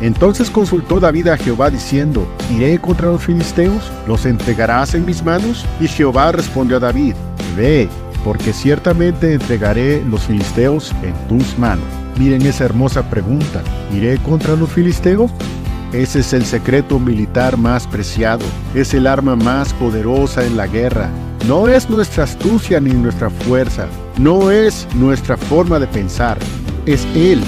Entonces consultó David a Jehová diciendo, ¿iré contra los filisteos? ¿Los entregarás en mis manos? Y Jehová respondió a David, ve, porque ciertamente entregaré los filisteos en tus manos. Miren esa hermosa pregunta, ¿iré contra los filisteos? Ese es el secreto militar más preciado, es el arma más poderosa en la guerra. No es nuestra astucia ni nuestra fuerza, no es nuestra forma de pensar, es Él.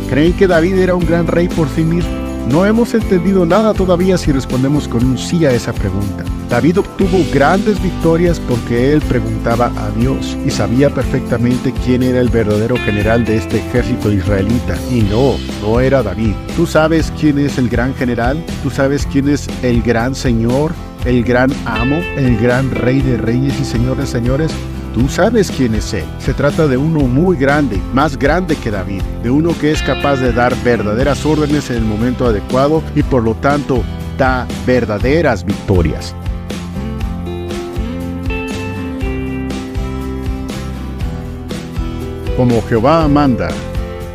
¿Creen que David era un gran rey por sí mismo? No hemos entendido nada todavía si respondemos con un sí a esa pregunta. David obtuvo grandes victorias porque él preguntaba a Dios y sabía perfectamente quién era el verdadero general de este ejército israelita. Y no era David. ¿Tú sabes quién es el gran general? ¿Tú sabes quién es el gran señor? ¿El gran amo? ¿El gran rey de reyes y señor de señores? Tú sabes quién es Él. Se trata de uno muy grande, más grande que David, de uno que es capaz de dar verdaderas órdenes en el momento adecuado y por lo tanto da verdaderas victorias. Como Jehová manda.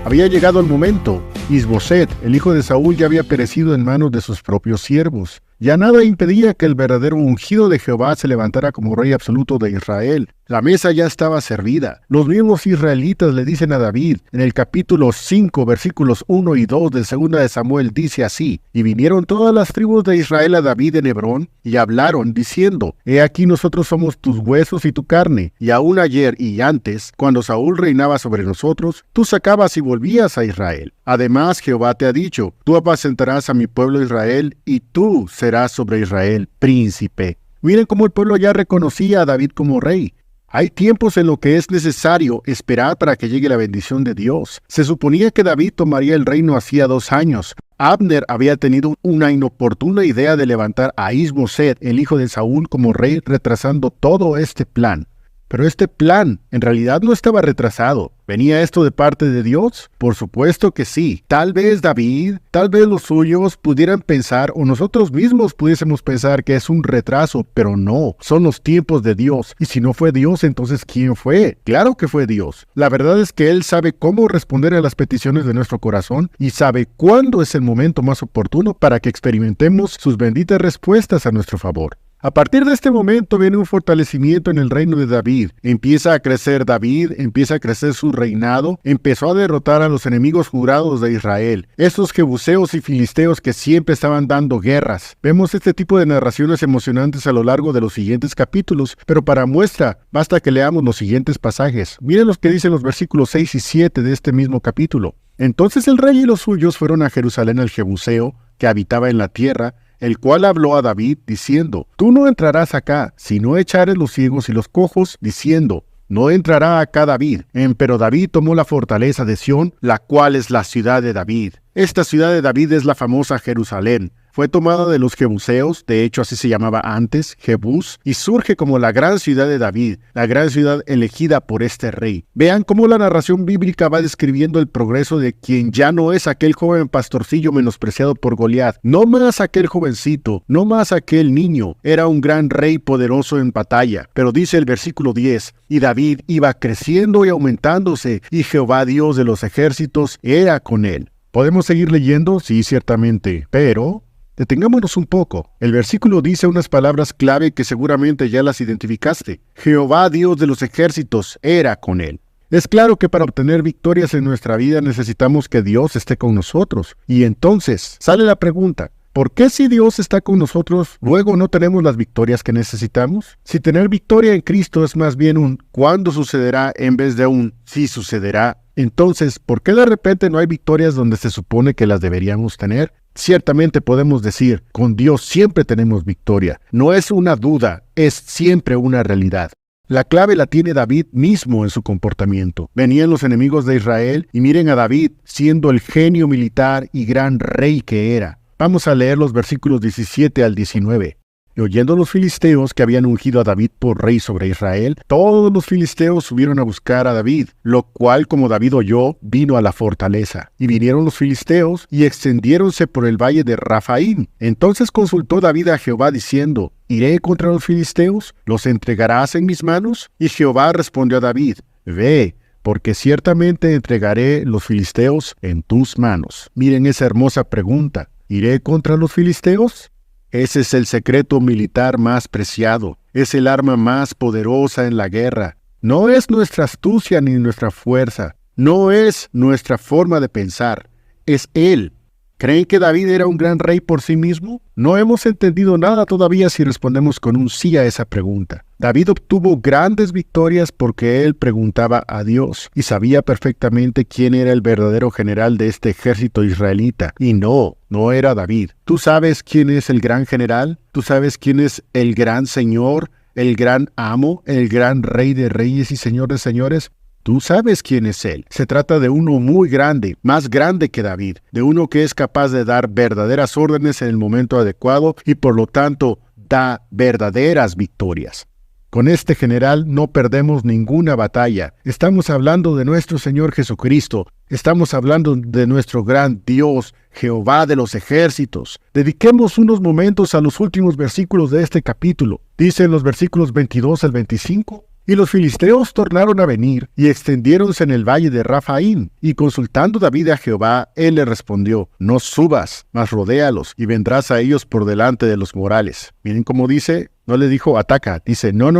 Había llegado el momento. Isboset, el hijo de Saúl, ya había perecido en manos de sus propios siervos. Ya nada impedía que el verdadero ungido de Jehová se levantara como rey absoluto de Israel. La mesa ya estaba servida. Los mismos israelitas le dicen a David, en el capítulo 5, versículos 1 y 2 de 2 de Samuel, dice así, y vinieron todas las tribus de Israel a David en Hebrón, y hablaron, diciendo, he aquí nosotros somos tus huesos y tu carne, y aún ayer y antes, cuando Saúl reinaba sobre nosotros, tú sacabas y volvías a Israel. Además, Jehová te ha dicho, tú apacentarás a mi pueblo Israel, y tú serás sobre Israel príncipe. Miren cómo el pueblo ya reconocía a David como rey. Hay tiempos en los que es necesario esperar para que llegue la bendición de Dios. Se suponía que David tomaría el reino hacía 2 años. Abner había tenido una inoportuna idea de levantar a Isboset, el hijo de Saúl, como rey, retrasando todo este plan. Pero este plan en realidad no estaba retrasado. ¿Venía esto de parte de Dios? Por supuesto que sí. Tal vez David, tal vez los suyos pudieran pensar, o nosotros mismos pudiésemos pensar que es un retraso, pero no, son los tiempos de Dios. Y si no fue Dios, entonces ¿quién fue? Claro que fue Dios. La verdad es que Él sabe cómo responder a las peticiones de nuestro corazón y sabe cuándo es el momento más oportuno para que experimentemos sus benditas respuestas a nuestro favor. A partir de este momento viene un fortalecimiento en el reino de David. Empieza a crecer David, empieza a crecer su reinado, empezó a derrotar a los enemigos jurados de Israel, esos jebuseos y filisteos que siempre estaban dando guerras. Vemos este tipo de narraciones emocionantes a lo largo de los siguientes capítulos, pero para muestra basta que leamos los siguientes pasajes. Miren los que dicen los versículos 6 y 7 de este mismo capítulo. Entonces el rey y los suyos fueron a Jerusalén al jebuseo, que habitaba en la tierra, el cual habló a David, diciendo, tú no entrarás acá, sino echares los ciegos y los cojos, diciendo, no entrará acá David. Pero David tomó la fortaleza de Sión, la cual es la ciudad de David. Esta ciudad de David es la famosa Jerusalén. Fue tomada de los jebuseos, de hecho así se llamaba antes, Jebús, y surge como la gran ciudad de David, la gran ciudad elegida por este rey. Vean cómo la narración bíblica va describiendo el progreso de quien ya no es aquel joven pastorcillo menospreciado por Goliat, no más aquel jovencito, no más aquel niño, era un gran rey poderoso en batalla. Pero dice el versículo 10, y David iba creciendo y aumentándose, y Jehová Dios de los ejércitos era con él. ¿Podemos seguir leyendo? Sí, ciertamente, pero detengámonos un poco. El versículo dice unas palabras clave que seguramente ya las identificaste. Jehová Dios de los ejércitos era con él. Es claro que para obtener victorias en nuestra vida necesitamos que Dios esté con nosotros. Y entonces sale la pregunta, ¿por qué si Dios está con nosotros, luego no tenemos las victorias que necesitamos? Si tener victoria en Cristo es más bien un ¿cuándo sucederá en vez de un sí sucederá? Entonces, ¿por qué de repente no hay victorias donde se supone que las deberíamos tener? Ciertamente podemos decir, con Dios siempre tenemos victoria. No es una duda, es siempre una realidad. La clave la tiene David mismo en su comportamiento. Venían los enemigos de Israel y miren a David siendo el genio militar y gran rey que era. Vamos a leer los versículos 17 al 19. Y oyendo los filisteos que habían ungido a David por rey sobre Israel, todos los filisteos subieron a buscar a David, lo cual, como David oyó, vino a la fortaleza. Y vinieron los filisteos y extendiéronse por el valle de Rafaim. Entonces consultó David a Jehová diciendo, ¿iré contra los filisteos? ¿Los entregarás en mis manos? Y Jehová respondió a David, ve, porque ciertamente entregaré los filisteos en tus manos. Miren esa hermosa pregunta. ¿Iré contra los filisteos? Ese es el secreto militar más preciado. Es el arma más poderosa en la guerra. No es nuestra astucia ni nuestra fuerza. No es nuestra forma de pensar. Es Él. ¿Creen que David era un gran rey por sí mismo? No hemos entendido nada todavía si respondemos con un sí a esa pregunta. David obtuvo grandes victorias porque él preguntaba a Dios y sabía perfectamente quién era el verdadero general de este ejército israelita. Y no era David. ¿Tú sabes quién es el gran general? ¿Tú sabes quién es el gran señor, el gran amo, el gran rey de reyes y señor de señores? Tú sabes quién es Él. Se trata de uno muy grande, más grande que David, de uno que es capaz de dar verdaderas órdenes en el momento adecuado y por lo tanto da verdaderas victorias. Con este general no perdemos ninguna batalla. Estamos hablando de nuestro Señor Jesucristo. Estamos hablando de nuestro gran Dios, Jehová de los ejércitos. Dediquemos unos momentos a los últimos versículos de este capítulo. Dice en los versículos 22 al 25... Y los filisteos tornaron a venir, y extendiéronse en el valle de Rafaim. Y consultando David a Jehová, él le respondió, no subas, mas rodéalos, y vendrás a ellos por delante de los morales. Miren cómo dice, no le dijo ataca, dice no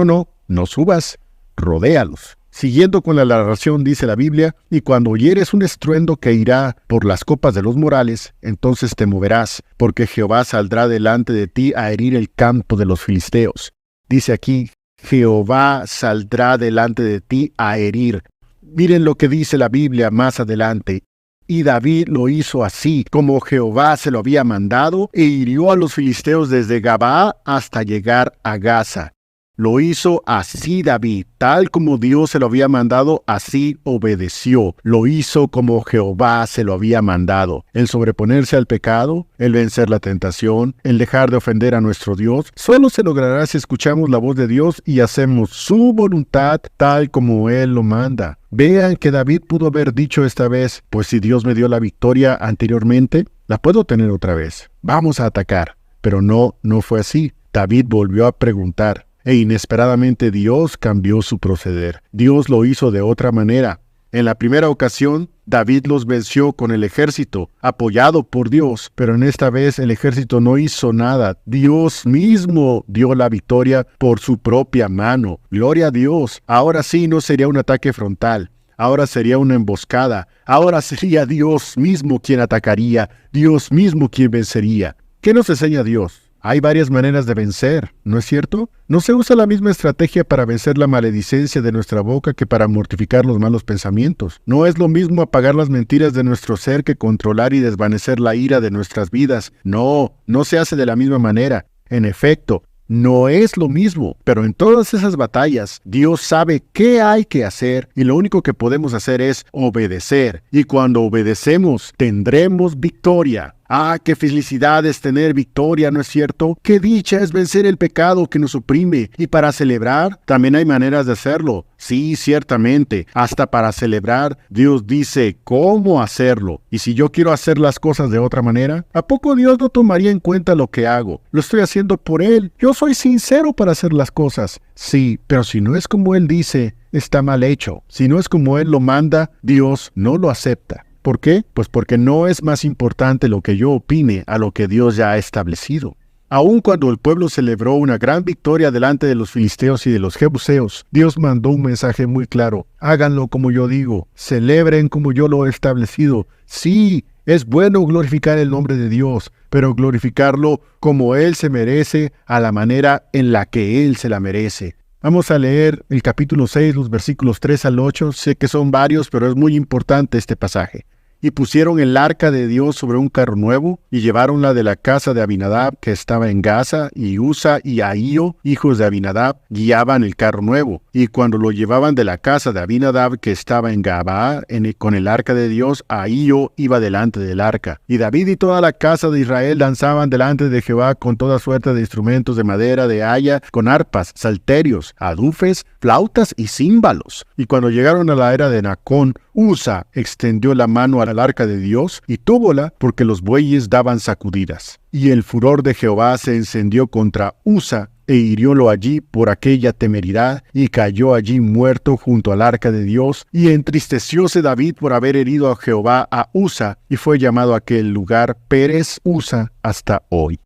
subas, rodéalos. Siguiendo con la narración dice la Biblia, y cuando oyeres un estruendo que irá por las copas de los morales, entonces te moverás, porque Jehová saldrá delante de ti a herir el campo de los filisteos. Dice aquí, Jehová saldrá delante de ti a herir. Miren lo que dice la Biblia más adelante. Y David lo hizo así, como Jehová se lo había mandado, e hirió a los filisteos desde Gabaa hasta llegar a Gaza. Lo hizo así David, tal como Dios se lo había mandado, así obedeció. Lo hizo como Jehová se lo había mandado. El sobreponerse al pecado, el vencer la tentación, el dejar de ofender a nuestro Dios, solo se logrará si escuchamos la voz de Dios y hacemos su voluntad tal como Él lo manda. Vean que David pudo haber dicho esta vez, pues si Dios me dio la victoria anteriormente, la puedo tener otra vez. Vamos a atacar. Pero no fue así. David volvió a preguntar. E inesperadamente Dios cambió su proceder. Dios lo hizo de otra manera. En la primera ocasión, David los venció con el ejército, apoyado por Dios, pero en esta vez el ejército no hizo nada. Dios mismo dio la victoria por su propia mano. Gloria a Dios. Ahora sí no sería un ataque frontal. Ahora sería una emboscada. Ahora sería Dios mismo quien atacaría. Dios mismo quien vencería. ¿Qué nos enseña Dios? Hay varias maneras de vencer, ¿no es cierto? No se usa la misma estrategia para vencer la maledicencia de nuestra boca que para mortificar los malos pensamientos. No es lo mismo apagar las mentiras de nuestro ser que controlar y desvanecer la ira de nuestras vidas. No se hace de la misma manera. En efecto, no es lo mismo, pero en todas esas batallas, Dios sabe qué hay que hacer y lo único que podemos hacer es obedecer. Y cuando obedecemos, tendremos victoria. ¡Ah, qué felicidad es tener victoria!, ¿no es cierto? ¡Qué dicha es vencer el pecado que nos oprime! Y para celebrar, también hay maneras de hacerlo. Sí, ciertamente. Hasta para celebrar, Dios dice cómo hacerlo. Y si yo quiero hacer las cosas de otra manera, ¿a poco Dios no tomaría en cuenta lo que hago? Lo estoy haciendo por Él. Yo soy sincero para hacer las cosas. Sí, pero si no es como Él dice, está mal hecho. Si no es como Él lo manda, Dios no lo acepta. ¿Por qué? Pues porque no es más importante lo que yo opine a lo que Dios ya ha establecido. Aun cuando el pueblo celebró una gran victoria delante de los filisteos y de los jebuseos, Dios mandó un mensaje muy claro. Háganlo como yo digo, celebren como yo lo he establecido. Sí, es bueno glorificar el nombre de Dios, pero glorificarlo como Él se merece, a la manera en la que Él se la merece. Vamos a leer el capítulo 6, los versículos 3 al 8. Sé que son varios, pero es muy importante este pasaje. Y pusieron el arca de Dios sobre un carro nuevo, y lleváronla de la casa de Abinadab, que estaba en Gaza, y Usa y Ahío, hijos de Abinadab, guiaban el carro nuevo. Y cuando lo llevaban de la casa de Abinadab, que estaba en Gabaa, con el arca de Dios, Ahío iba delante del arca. Y David y toda la casa de Israel danzaban delante de Jehová con toda suerte de instrumentos de madera, de haya, con arpas, salterios, adufes, flautas y címbalos. Y cuando llegaron a la era de Nacón, Usa extendió la mano al arca de Dios y túvola porque los bueyes daban sacudidas. Y el furor de Jehová se encendió contra Usa e hiriólo allí por aquella temeridad, y cayó allí muerto junto al arca de Dios, y entristecióse David por haber herido a Jehová a Usa, y fue llamado aquel lugar Pérez Usa hasta hoy.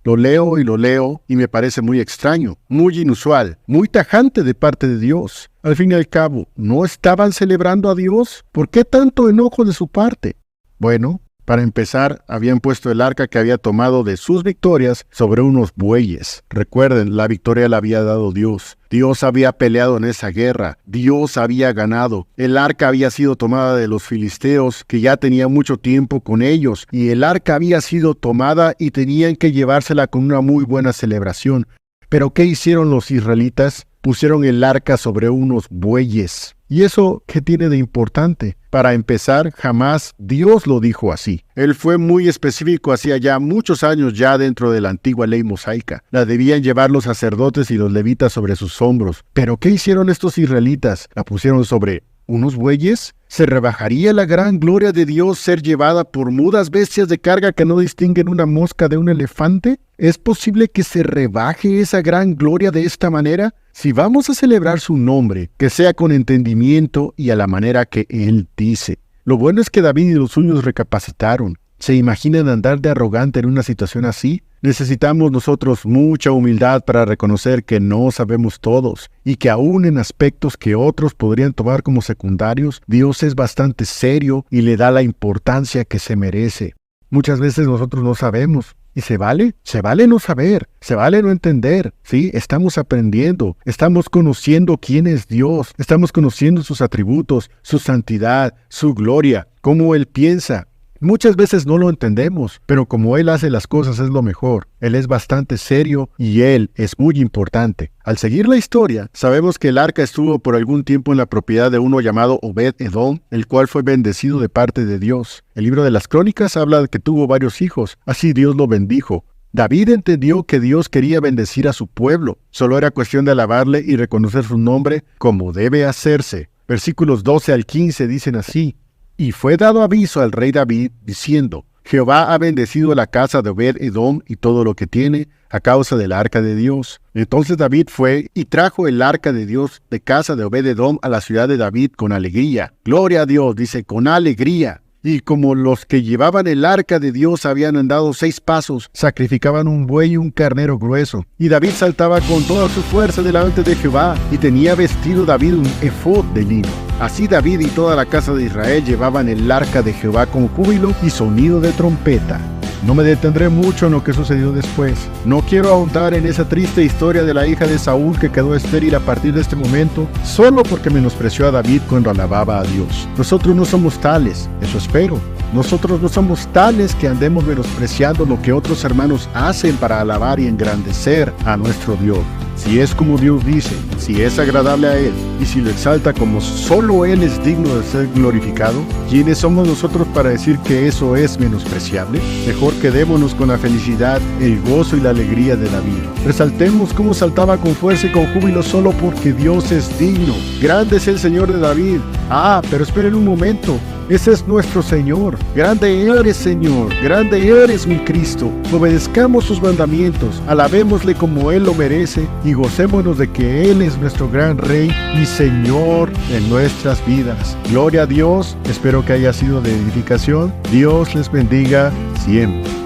Lo leo y me parece muy extraño, muy inusual, muy tajante de parte de Dios. Al fin y al cabo, ¿no estaban celebrando a Dios? ¿Por qué tanto enojo de su parte? Bueno, para empezar, habían puesto el arca que había tomado de sus victorias sobre unos bueyes. Recuerden, la victoria la había dado Dios. Dios había peleado en esa guerra. Dios había ganado. El arca había sido tomada de los filisteos, que ya tenían mucho tiempo con ellos. Y el arca había sido tomada y tenían que llevársela con una muy buena celebración. Pero ¿qué hicieron los israelitas? Pusieron el arca sobre unos bueyes. ¿Y eso qué tiene de importante? Para empezar, jamás Dios lo dijo así. Él fue muy específico hacía ya muchos años ya dentro de la antigua ley mosaica. La debían llevar los sacerdotes y los levitas sobre sus hombros. ¿Pero qué hicieron estos israelitas? ¿La pusieron sobre unos bueyes? ¿Se rebajaría la gran gloria de Dios ser llevada por mudas bestias de carga que no distinguen una mosca de un elefante? ¿Es posible que se rebaje esa gran gloria de esta manera? Si vamos a celebrar su nombre, que sea con entendimiento y a la manera que Él dice. Lo bueno es que David y los suyos recapacitaron. ¿Se imaginan andar de arrogante en una situación así? Necesitamos nosotros mucha humildad para reconocer que no sabemos todos y que aún en aspectos que otros podrían tomar como secundarios, Dios es bastante serio y le da la importancia que se merece. Muchas veces nosotros no sabemos. ¿Y se vale? Se vale no saber, se vale no entender, ¿sí? Estamos aprendiendo, estamos conociendo quién es Dios, estamos conociendo sus atributos, su santidad, su gloria, cómo Él piensa. Muchas veces no lo entendemos, pero como Él hace las cosas es lo mejor. Él es bastante serio y Él es muy importante. Al seguir la historia, sabemos que el arca estuvo por algún tiempo en la propiedad de uno llamado Obed-Edom, el cual fue bendecido de parte de Dios. El libro de las Crónicas habla de que tuvo varios hijos, así Dios lo bendijo. David entendió que Dios quería bendecir a su pueblo. Solo era cuestión de alabarle y reconocer su nombre como debe hacerse. Versículos 12 al 15 dicen así: Y fue dado aviso al rey David, diciendo: Jehová ha bendecido la casa de Obed-Edom y todo lo que tiene, a causa del arca de Dios. Entonces David fue y trajo el arca de Dios de casa de Obed-Edom a la ciudad de David con alegría. Gloria a Dios, dice, con alegría. Y como los que llevaban el arca de Dios habían andado 6 pasos, sacrificaban un buey y un carnero grueso. Y David saltaba con toda su fuerza delante de Jehová, y tenía vestido David un efod de lino. Así David y toda la casa de Israel llevaban el arca de Jehová con júbilo y sonido de trompeta. No me detendré mucho en lo que sucedió después. No quiero ahondar en esa triste historia de la hija de Saúl que quedó estéril a partir de este momento, solo porque menospreció a David cuando alababa a Dios. Nosotros no somos tales, eso espero. Nosotros no somos tales que andemos menospreciando lo que otros hermanos hacen para alabar y engrandecer a nuestro Dios. Si es como Dios dice, si es agradable a Él, y si lo exalta como solo Él es digno de ser glorificado, ¿quiénes somos nosotros para decir que eso es menospreciable? Mejor quedémonos con la felicidad, el gozo y la alegría de David. Resaltemos cómo saltaba con fuerza y con júbilo solo porque Dios es digno. Grande es el Señor de David. Pero esperen un momento. Ese es nuestro Señor. Grande eres, Señor. Grande eres, mi Cristo. Obedezcamos sus mandamientos. Alabémosle como Él lo merece y gocémonos de que Él es nuestro gran Rey y Señor en nuestras vidas. Gloria a Dios. Espero que haya sido de edificación. Dios les bendiga siempre.